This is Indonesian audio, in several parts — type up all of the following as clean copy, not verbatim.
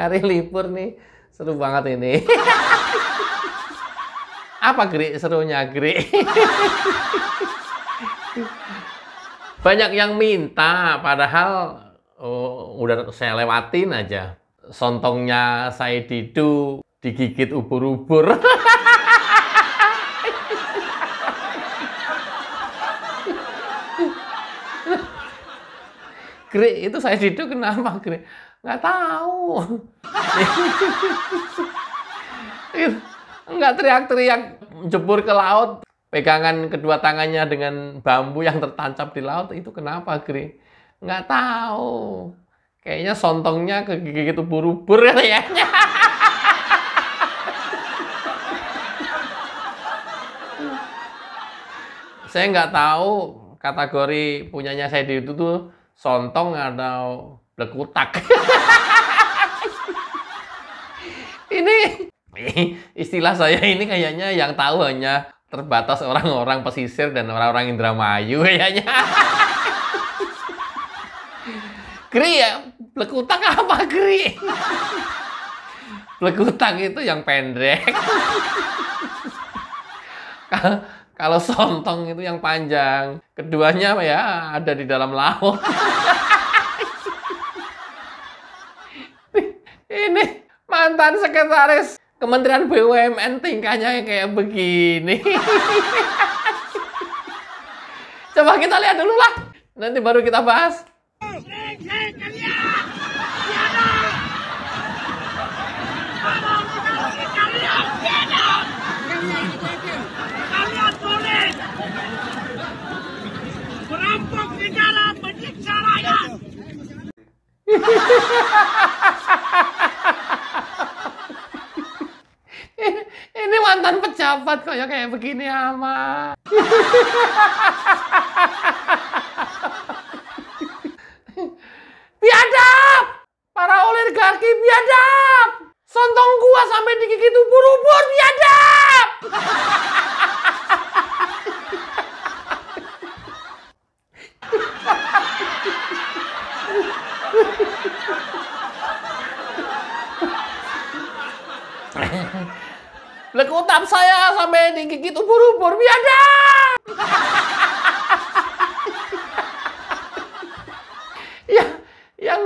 Hari libur nih, seru banget ini. Apa Gri serunya Gri? Banyak yang minta, padahal udah saya lewatin aja. Sontongnya saya Didu digigit ubur-ubur. Gri, itu saya Didu kenapa Gri? Nggak tahu. Nggak teriak-teriak jebur ke laut, pegangan kedua tangannya dengan bambu yang tertancap di laut, itu kenapa Gri? Nggak tahu. Kayaknya sontongnya kegigit ubur-ubur kayaknya. Saya nggak tahu kategori punyanya saya itu tuh sontong atau blekutak. Ini istilah saya ini kayaknya yang tahu hanya terbatas orang-orang pesisir dan orang-orang Indramayu kayaknya. Gri ya, blekutak apa Gri? Blekutak itu yang pendek. Kalau sontong itu yang panjang. Keduanya ya ada di dalam laut. Ini mantan sekretaris Kementerian BUMN tingkahnya kayak begini. Coba kita lihat dulu lah. Nanti baru kita bahas. Merampok negara, menyiksa rakyat. Ini mantan pejabat kok ya kayak begini amat. Biadab! Para oligarki biadab! Sontong gua sampai digigit ubur-ubur biadab! Blekutak saya sampai digigit ubur-ubur biadab! Ya, yang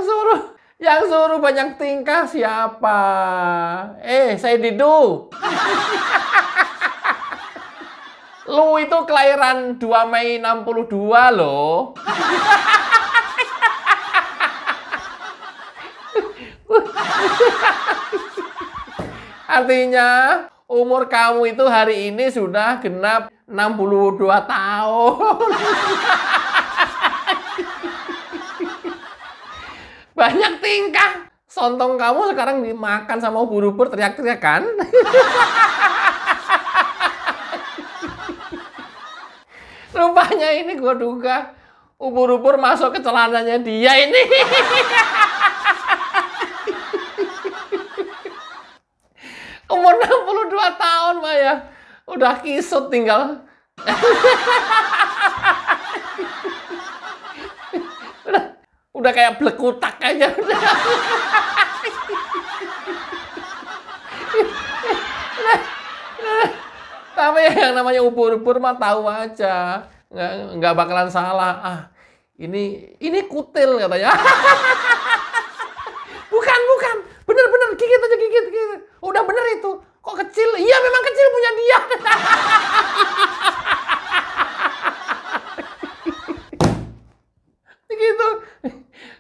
suruh banyak tingkah siapa? Saya Didu. Lu itu kelahiran 2 Mei 62 loh. Artinya umur kamu itu hari ini sudah genap 62 tahun. Banyak tingkah. Sontong kamu sekarang dimakan sama ubur-ubur teriak-teriak kan? Rupanya ini gue duga ubur-ubur masuk ke celananya dia ini. Umur 62 tahun Mbak ya. Udah kisut tinggal. Udah kayak blekutak aja. Tapi yang namanya ubur-ubur mah tahu aja. Nggak bakalan salah. Ini kutil katanya. Bukan. Bener, gigit aja, gigit. Udah bener itu. Kok kecil? Iya, memang kecil punya dia.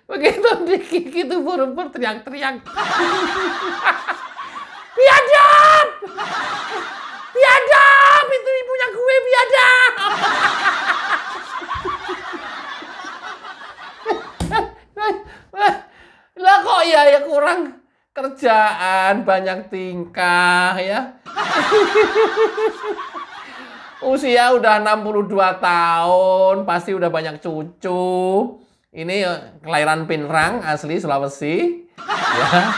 Begitu digigit ubur-ubur teriak-teriak. Biadab! Biadab! Itu ibunya gue biadab! Lah kok ya kurang kerjaan, banyak tingkah ya. Usia udah 62 tahun, pasti udah banyak cucu. Ini kelahiran Pinrang, asli Sulawesi. Ya.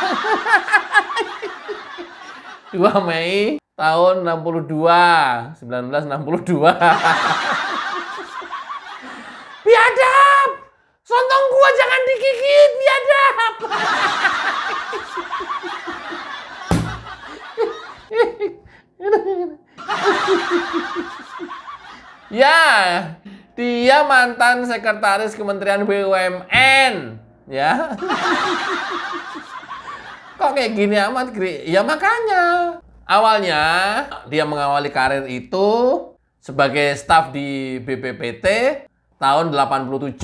2 Mei tahun 1962. Biadab! Sontong gua jangan digigit, biadab! Ya, dia mantan sekretaris Kementerian BUMN. Ya. Kok kayak gini amat, Gri? Ya makanya. Awalnya, dia mengawali karir itu sebagai staf di BPPT tahun 87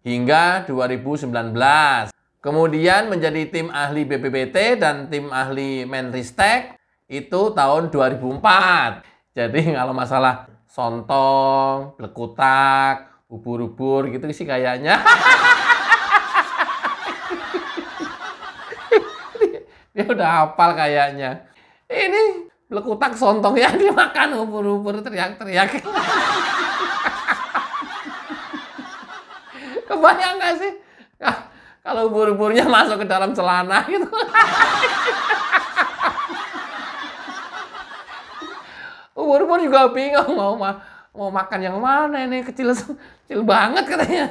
hingga 2019. Kemudian menjadi tim ahli BPPT dan tim ahli Menristek itu tahun 2004. Jadi kalau masalah sontong, blekutak, ubur-ubur gitu sih kayaknya. Dia udah hafal kayaknya. Ini blekutak sontong yang dimakan ubur-ubur teriak-teriak. Kebayang nggak sih? Kalau ubur-uburnya masuk ke dalam celana gitu. Ubur-ubur juga bingung mau makan yang mana ini, kecil banget katanya.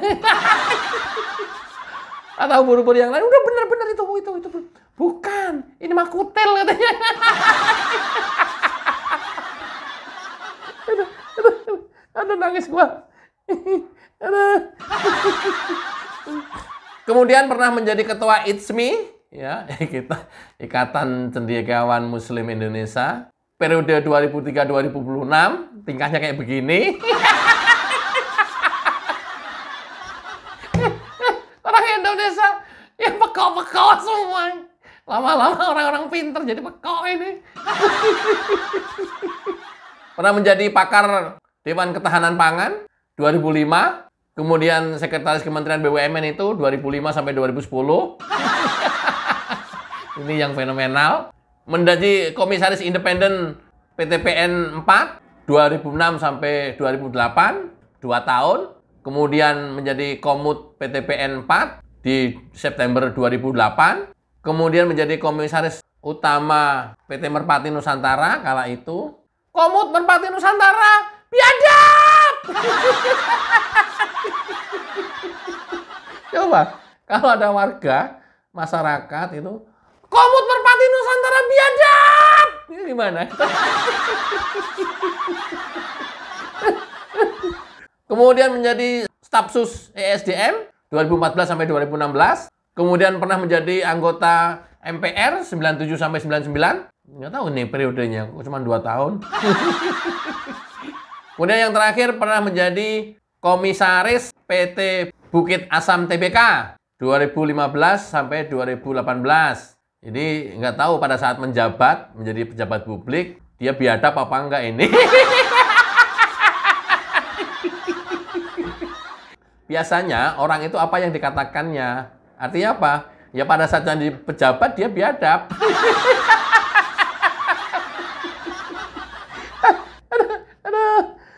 Atau ubur-ubur yang lain udah bener-bener itu bukan, ini mah kutil katanya. Aduh nangis gua. Aduh. Kemudian pernah menjadi ketua ITSMI, ya, kita Ikatan Cendekiawan Muslim Indonesia, periode 2003-2026, tingkahnya kayak begini. Orang Indonesia ya pekok-pekok semua. Lama-lama orang-orang pinter jadi pekok ini. Pernah menjadi pakar Dewan Ketahanan Pangan 2005. Kemudian Sekretaris Kementerian BUMN itu 2005 sampai 2010. Ini yang fenomenal. Menjadi Komisaris Independen PTPN 4 2006 sampai 2008, 2 tahun. Kemudian menjadi Komut PTPN 4 di September 2008. Kemudian menjadi Komisaris Utama PT Merpati Nusantara kala itu. Komut Merpati Nusantara biadab! Coba, kalau ada warga, masyarakat itu, Komut Merpati Nusantara biadab! Ini gimana? Kemudian menjadi Stafsus ESDM 2014 sampai 2016. Kemudian pernah menjadi anggota MPR 97 sampai 99. Nggak tahu nih periodenya, cuma 2 tahun. Kemudian yang terakhir pernah menjadi Komisaris PT Bukit Asam Tbk 2015 sampai 2018. Jadi nggak tahu pada saat menjabat menjadi pejabat publik dia biadab apa enggak ini. Biasanya orang itu apa yang dikatakannya. Artinya apa? Ya pada saat jadi pejabat dia biadab.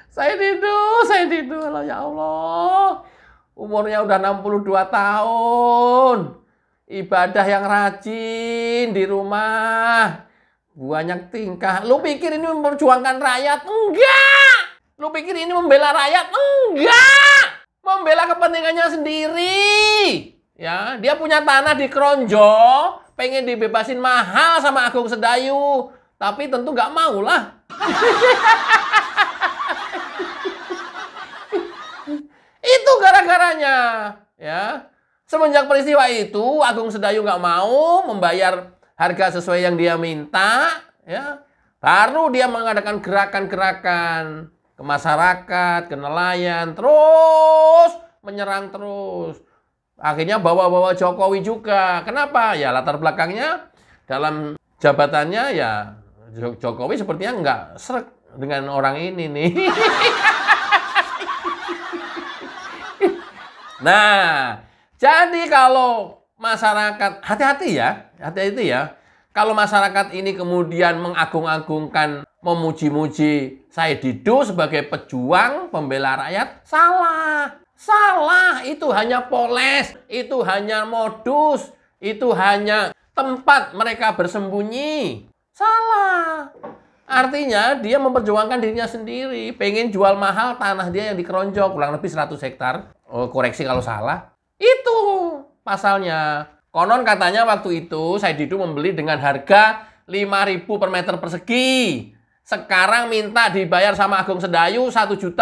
Saya tidur, ya Allah. Umurnya udah 62 tahun. Ibadah yang rajin di rumah. Banyak tingkah. Lu pikir ini memperjuangkan rakyat? Enggak! Lu pikir ini membela rakyat? Enggak! Membela kepentingannya sendiri. Ya, dia punya tanah di Kronjo, pengen dibebasin mahal sama Agung Sedayu. Tapi tentu nggak mau lah. Itu gara-garanya, ya. Semenjak peristiwa itu, Agung Sedayu nggak mau membayar harga sesuai yang dia minta, ya. Baru dia mengadakan gerakan-gerakan ke masyarakat, ke nelayan, terus menyerang terus. Akhirnya bawa-bawa Jokowi juga. Kenapa? Ya latar belakangnya dalam jabatannya ya Jokowi sepertinya nggak srek dengan orang ini nih. Nah, jadi kalau masyarakat, hati-hati ya. Kalau masyarakat ini kemudian mengagung-agungkan, memuji-muji Said Didu sebagai pejuang pembela rakyat, salah. Itu hanya poles, itu hanya modus, itu hanya tempat mereka bersembunyi. Salah. Artinya dia memperjuangkan dirinya sendiri, pengen jual mahal tanah dia yang di Kronjo, kurang lebih 100 hektar. Oh, koreksi kalau salah. Itu pasalnya. Konon katanya waktu itu Said Didu membeli dengan harga 5.000 per meter persegi. Sekarang minta dibayar sama Agung Sedayu 1.500.000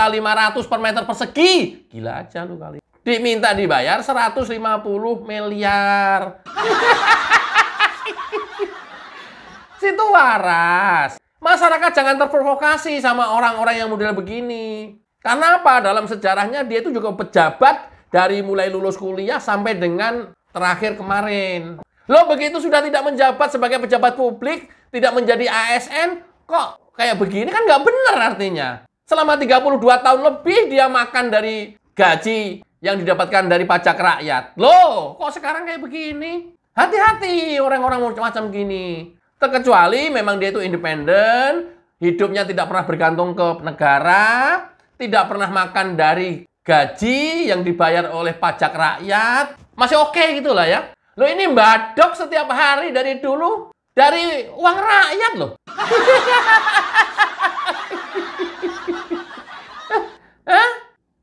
per meter persegi. Gila aja lu kali. Diminta dibayar 150 miliar. Situ waras. Masyarakat jangan terprovokasi sama orang-orang yang model begini. Karena apa? Dalam sejarahnya dia itu juga pejabat dari mulai lulus kuliah sampai dengan terakhir kemarin. Loh, begitu sudah tidak menjabat sebagai pejabat publik, tidak menjadi ASN, kok kayak begini kan nggak benar artinya. Selama 32 tahun lebih dia makan dari gaji yang didapatkan dari pajak rakyat. Loh, kok sekarang kayak begini? Hati-hati orang-orang macam gini. Terkecuali memang dia itu independen, hidupnya tidak pernah bergantung ke negara, tidak pernah makan dari gaji yang dibayar oleh pajak rakyat. Masih oke gitu lah ya. Loh, ini mbadok setiap hari dari dulu. Dari uang rakyat loh.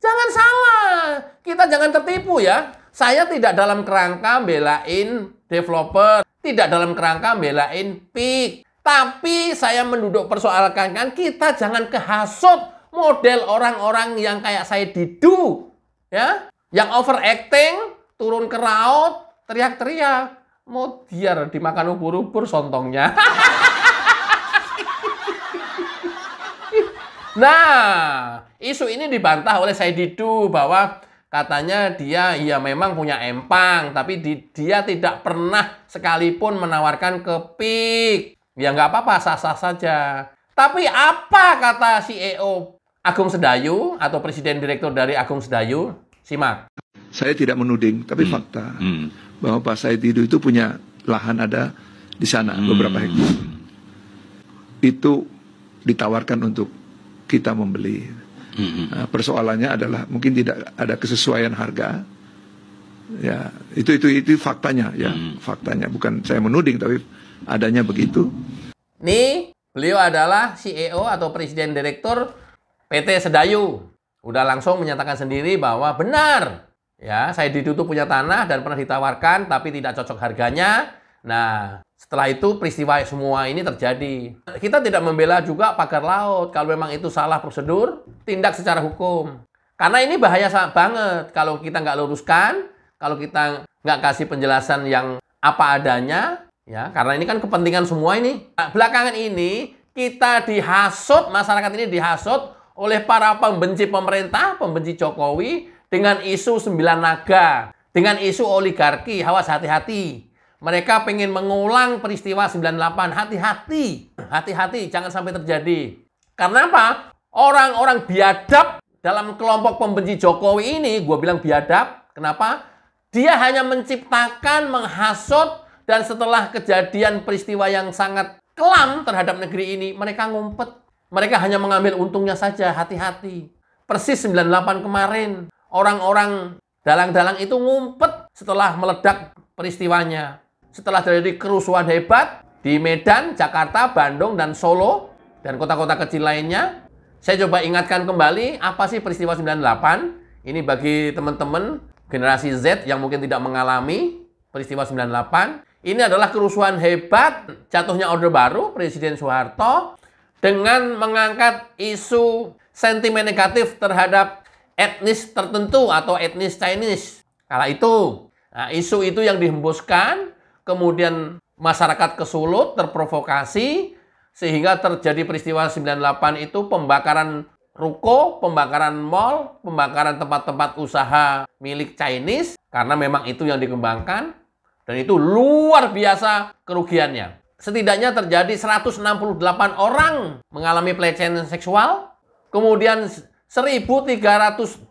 Jangan salah. Kita jangan tertipu ya. Saya tidak dalam kerangka belain developer. Tidak dalam kerangka belain PIK. Tapi saya menduduk persoalkan kan kita jangan kehasut model orang-orang yang kayak saya Didu. Ya, yang overacting, turun ke raut, teriak-teriak. Mau biar dimakan ubur-ubur sontongnya. Nah, isu ini dibantah oleh Saididu bahwa katanya dia ya memang punya empang, tapi dia tidak pernah sekalipun menawarkan ke PIK. Ya nggak apa-apa, sah-sah saja. Tapi apa kata CEO Agung Sedayu atau Presiden Direktur dari Agung Sedayu? Simak. Saya tidak menuding, tapi fakta bahwa Pak Saididu itu punya lahan ada di sana beberapa hektar. Itu ditawarkan untuk kita membeli. Nah, persoalannya adalah mungkin tidak ada kesesuaian harga. Ya, itu faktanya ya, faktanya. Bukan saya menuding, tapi adanya begitu. Nih, beliau adalah CEO atau Presiden Direktur PT Sedayu. Udah langsung menyatakan sendiri bahwa benar. Ya, Saididu itu punya tanah dan pernah ditawarkan tapi tidak cocok harganya. Nah, setelah itu peristiwa semua ini terjadi. Kita tidak membela juga pagar laut. Kalau memang itu salah prosedur, tindak secara hukum. Karena ini bahaya banget kalau kita nggak luruskan, kalau kita nggak kasih penjelasan yang apa adanya, ya. Karena ini kan kepentingan semua ini. Nah, belakangan ini kita dihasut, masyarakat ini dihasut oleh para pembenci pemerintah, pembenci Jokowi, dengan isu 9 naga, dengan isu oligarki. Awas, hati-hati. Mereka pengen mengulang peristiwa 98. Hati-hati. Hati-hati, jangan sampai terjadi. Karena apa? Orang-orang biadab dalam kelompok pembenci Jokowi ini, gue bilang biadab. Kenapa? Dia hanya menciptakan, menghasut, dan setelah kejadian peristiwa yang sangat kelam terhadap negeri ini, mereka ngumpet. Mereka hanya mengambil untungnya saja. Hati-hati. Persis 98 kemarin. Orang-orang dalang-dalang itu ngumpet setelah meledak peristiwanya. Setelah terjadi kerusuhan hebat di Medan, Jakarta, Bandung, dan Solo, dan kota-kota kecil lainnya. Saya coba ingatkan kembali, apa sih peristiwa 98? Ini bagi teman-teman generasi Z yang mungkin tidak mengalami peristiwa 98. Ini adalah kerusuhan hebat, jatuhnya Orde Baru, Presiden Soeharto, dengan mengangkat isu sentimen negatif terhadap etnis tertentu atau etnis Chinese. Kala itu, nah, isu itu yang dihembuskan, kemudian masyarakat kesulut, terprovokasi, sehingga terjadi peristiwa 98 itu pembakaran ruko, pembakaran mall, pembakaran tempat-tempat usaha milik Chinese, karena memang itu yang dikembangkan, dan itu luar biasa kerugiannya. Setidaknya terjadi 168 orang mengalami pelecehan seksual, kemudian 1.308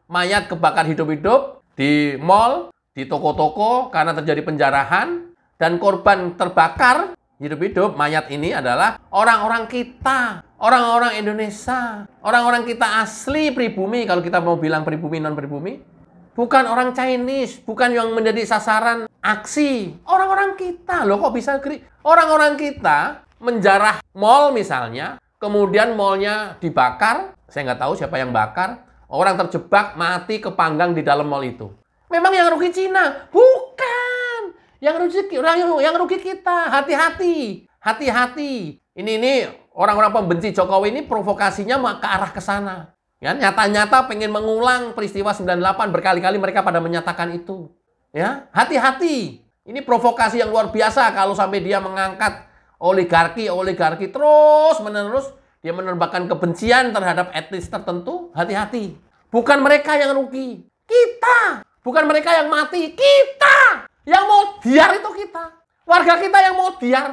mayat kebakar hidup-hidup di mall, di toko-toko karena terjadi penjarahan, dan korban terbakar hidup-hidup mayat ini adalah orang-orang kita, orang-orang Indonesia, orang-orang kita asli pribumi, kalau kita mau bilang pribumi non-pribumi, bukan orang Chinese, bukan yang menjadi sasaran aksi, orang-orang kita. Loh, kok bisa orang-orang kita menjarah mall misalnya, kemudian mallnya dibakar. Saya nggak tahu siapa yang bakar. Orang terjebak, mati, kepanggang di dalam mall itu. Memang yang rugi Cina? Bukan. Yang rugi kita. Hati-hati. Hati-hati. Ini Orang-orang pembenci Jokowi ini provokasinya ke arah ke sana. Ya, nyata-nyata pengen mengulang peristiwa 98, berkali-kali mereka pada menyatakan itu. Ya, hati-hati. Ini provokasi yang luar biasa kalau sampai dia mengangkat oligarki terus-menerus dia menerbangkan kebencian terhadap etnis tertentu. Hati-hati. Bukan mereka yang rugi, kita. Bukan mereka yang mati, kita. Yang mau diar itu kita. Warga kita yang mau diar.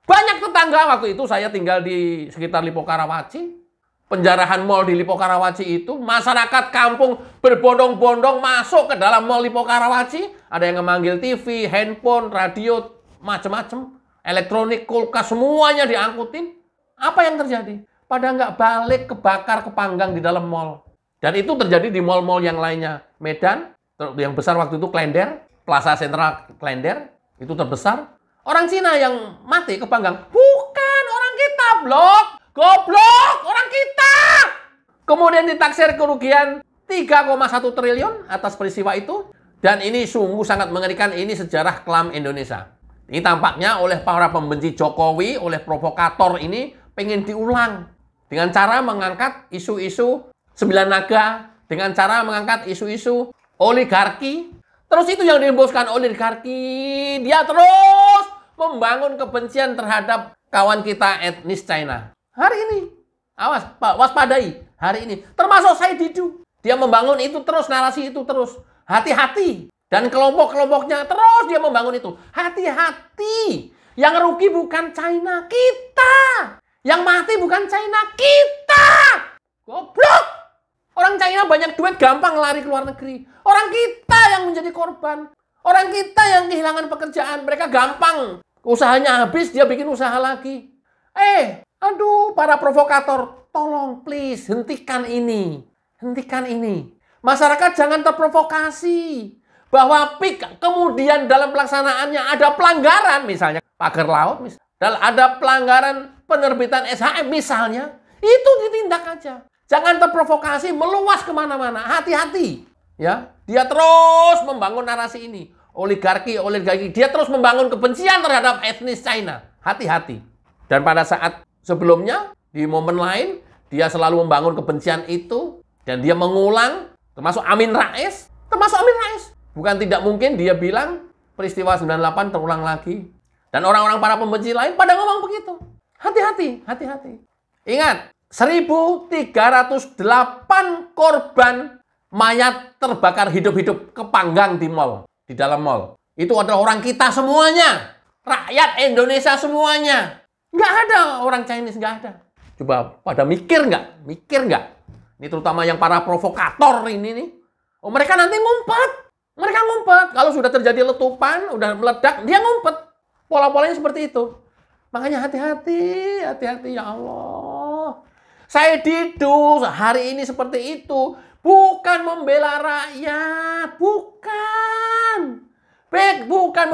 Banyak tetangga, waktu itu saya tinggal di sekitar Lipo Karawaci. Penjarahan mal di Lipo Karawaci itu, masyarakat kampung berbondong-bondong masuk ke dalam mal Lipo Karawaci. Ada yang memanggil TV, handphone, radio, macam-macam. Elektronik, kulkas, semuanya diangkutin. Apa yang terjadi? Pada nggak balik, kebakar, kepanggang di dalam mal. Dan itu terjadi di mal-mal yang lainnya. Medan, yang besar waktu itu Klender, Plaza Sentral Klender, itu terbesar. Orang Cina yang mati kepanggang. Bukan orang kita, blok. Goblok, orang kita. Kemudian ditaksir kerugian 3,1 triliun atas peristiwa itu. Dan ini sungguh sangat mengerikan. Ini sejarah kelam Indonesia. Ini tampaknya oleh para pembenci Jokowi, oleh provokator ini pengen diulang. Dengan cara mengangkat isu-isu 9 naga. Dengan cara mengangkat isu-isu oligarki. Terus itu yang dihembuskan oligarki. Dia terus membangun kebencian terhadap kawan kita etnis China. Hari ini, awas, Pak, waspadai. Hari ini, termasuk Said Didu. Dia membangun itu terus, narasi itu terus. Hati-hati. Dan kelompok-kelompoknya terus dia membangun itu. Hati-hati. Yang rugi bukan China, kita. Yang mati bukan China, kita. Goblok. Orang China banyak duit, gampang lari ke luar negeri. Orang kita yang menjadi korban. Orang kita yang kehilangan pekerjaan. Mereka gampang. Usahanya habis, dia bikin usaha lagi. Aduh, para provokator, tolong please hentikan ini. Hentikan ini. Masyarakat jangan terprovokasi. Bahwa PIK kemudian dalam pelaksanaannya ada pelanggaran, misalnya pagar laut, misalnya, ada pelanggaran penerbitan SHM misalnya, itu ditindak aja. Jangan terprovokasi, meluas kemana-mana. Hati-hati. Ya, dia terus membangun narasi ini. Oligarki, dia terus membangun kebencian terhadap etnis China. Hati-hati. Dan pada saat sebelumnya, di momen lain, dia selalu membangun kebencian itu. Dan dia mengulang, termasuk Amin Rais. Bukan tidak mungkin dia bilang peristiwa 98 terulang lagi. Dan orang-orang para pembenci lain pada ngomong begitu. Hati-hati, hati-hati. Ingat, 1.308 korban mayat terbakar hidup-hidup kepanggang di mall, di dalam mall. Itu adalah orang kita semuanya. Rakyat Indonesia semuanya. Nggak ada orang Chinese, nggak ada. Coba pada mikir nggak? Mikir nggak? Ini terutama yang para provokator ini nih. Oh, mereka nanti ngumpet. Mereka ngumpet. Kalau sudah terjadi letupan, udah meledak, dia ngumpet. Pola-polanya seperti itu. Makanya hati-hati, hati-hati ya Allah. Said Didu hari ini seperti itu. Bukan membela rakyat. Bukan. Bukan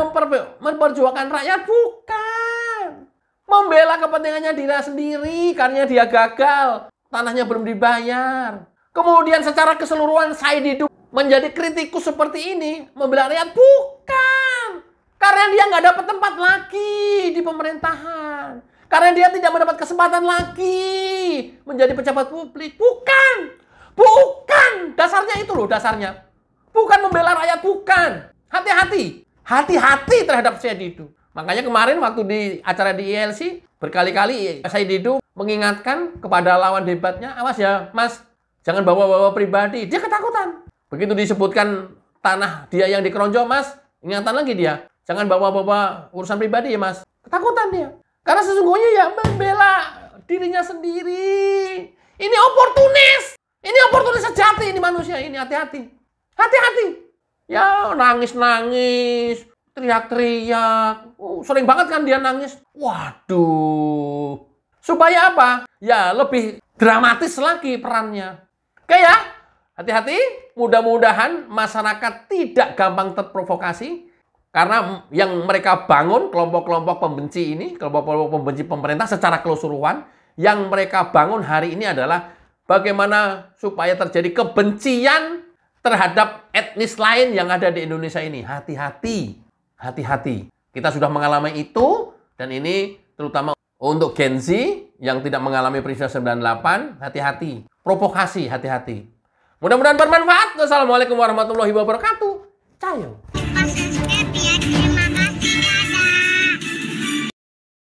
memperjuangkan rakyat. Bukan. Membela kepentingannya diri sendiri karena dia gagal. Tanahnya belum dibayar. Kemudian secara keseluruhan Said Didu menjadi kritikus seperti ini. Membela rakyat. Bukan. Karena dia nggak dapat tempat lagi di pemerintahan. Karena dia tidak mendapat kesempatan lagi menjadi pejabat publik. Bukan. Bukan. Dasarnya itu loh, dasarnya. Bukan membela rakyat, bukan. Hati-hati. Hati-hati terhadap Said Didu. Makanya kemarin waktu di acara di ILC, berkali-kali Said Didu mengingatkan kepada lawan debatnya, awas ya mas, jangan bawa-bawa pribadi. Dia ketakutan. Begitu disebutkan tanah dia yang dikeronjol, mas, ingatan lagi dia. Jangan bawa-bawa urusan pribadi ya mas. Ketakutan dia. Karena sesungguhnya ya membela dirinya sendiri. Ini oportunis. Ini oportunis sejati ini manusia ini. Hati-hati. Hati-hati. Ya nangis-nangis. Teriak-teriak. Sering banget kan dia nangis. Waduh. Supaya apa? Ya lebih dramatis lagi perannya. Oke ya. Hati-hati. Mudah-mudahan masyarakat tidak gampang terprovokasi. Karena yang mereka bangun, kelompok-kelompok pembenci ini, kelompok-kelompok pembenci pemerintah secara keseluruhan, yang mereka bangun hari ini adalah bagaimana supaya terjadi kebencian terhadap etnis lain yang ada di Indonesia ini. Hati-hati, hati-hati. Kita sudah mengalami itu, dan ini terutama untuk Gen Z, yang tidak mengalami peristiwa 98, hati-hati. Provokasi, hati-hati. Mudah-mudahan bermanfaat. Wassalamualaikum warahmatullahi wabarakatuh. Cayo.